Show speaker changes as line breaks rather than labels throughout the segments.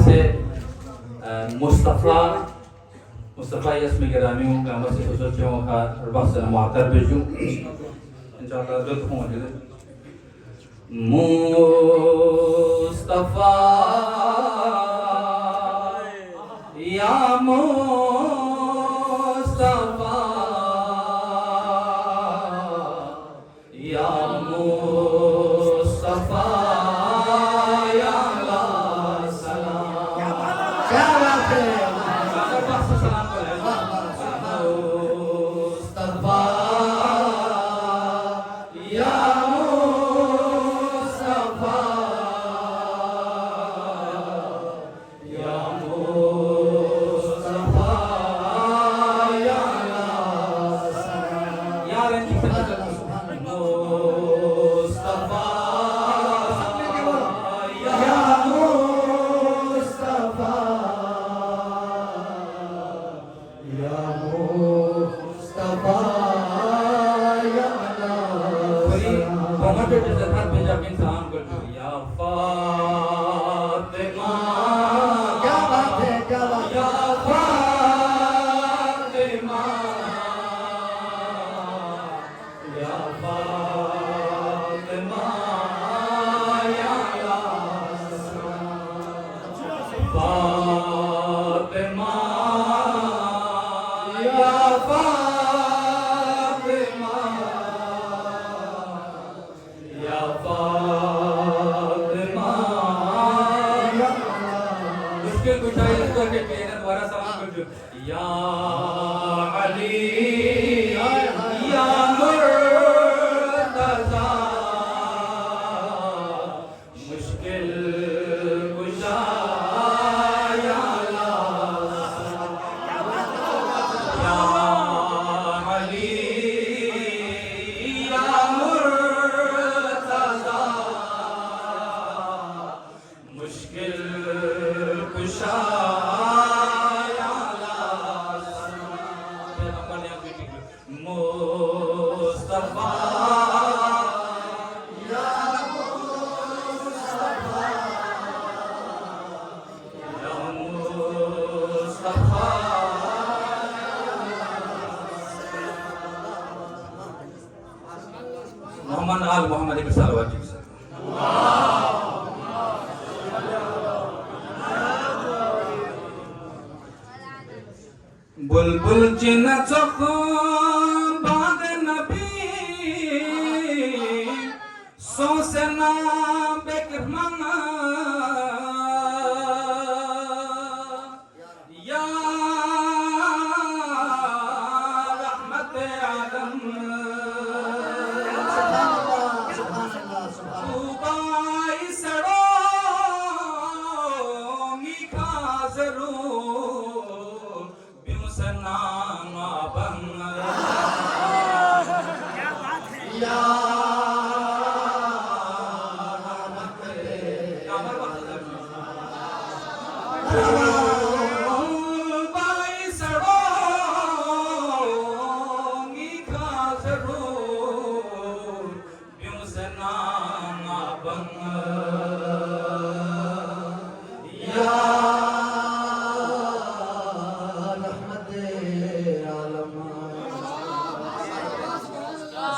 से मुस्तफ़ा यसमी गिरामी हूँ मैं से सोचूं का रबास से मुआतर भेजूं इंशाअल्लाह जो तो होंगे मुस्तफ़ा या मुस्तफ़ा या मुस्तफ़ा मोहम्मद के सलवात बुलबुल चिन चख बाग नबी सोसना बेकरमन या रहमत आलम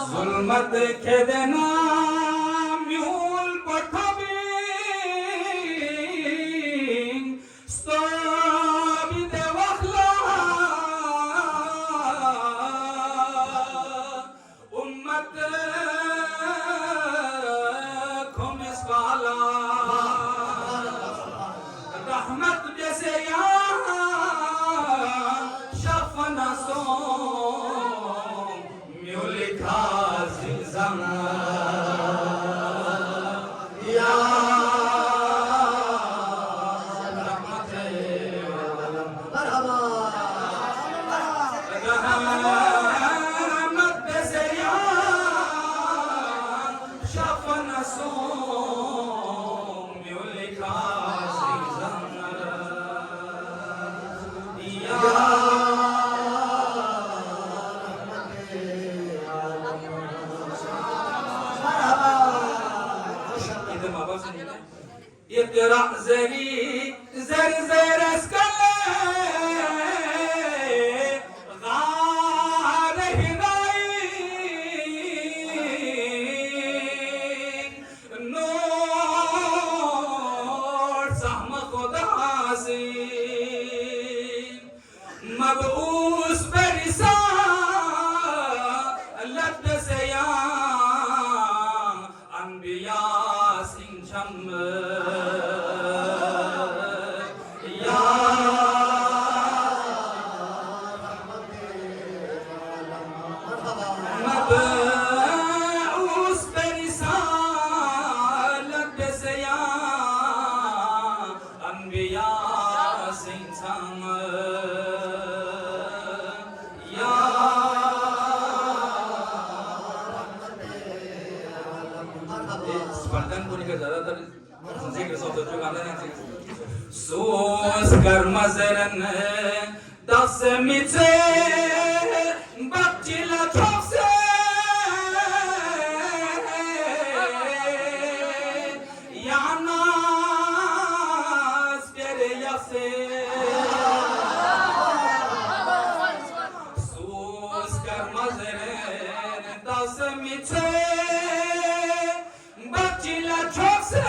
जुल्मत के देना म्यूल पठबी स्ताबी देवखला उम्मत खुमिस वाला रहमत जैसे यहाँ शफना सो म्यूल खास ज़मा सहम खुदा से मबूस बरिसा लद से या अनबिया सिंचम या मबूस बरिसा लद से या अनबिया सिंचम Sepanjang punika ज्यादातर जिक्र शब्द जो गाना है सोस गर्मजरन दस मिचे बच्चिला ठोसे याना स्केरे यासे सोस गर्मजरन दस मिचे Bacila chokse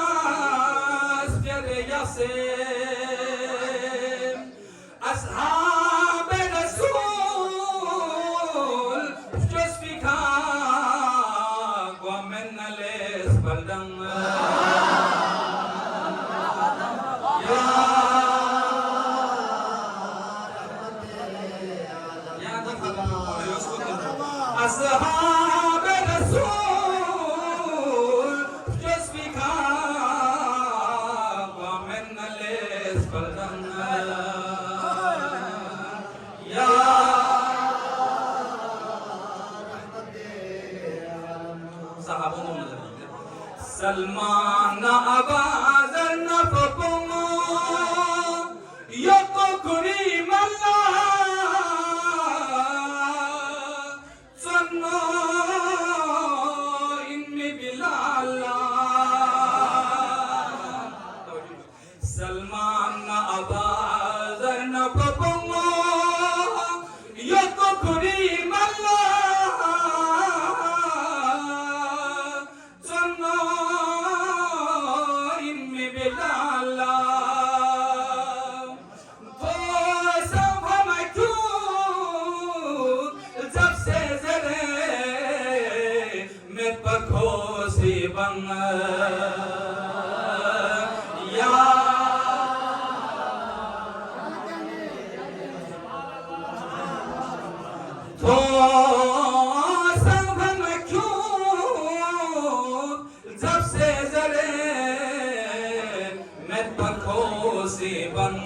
yanas kere yase ashab rasul justifika gomenales baldang ashab rasul justifika gomenales baldang ya sahabun Salman abazar na popomo yoko kurim Allah sanno inmi bilala Salman abazar na popomo yoko kurim Allah sanno inmi bilala to sabha maitu jab se zare met pakho se bang ya to sabha maitu jab se zare met pakho se bang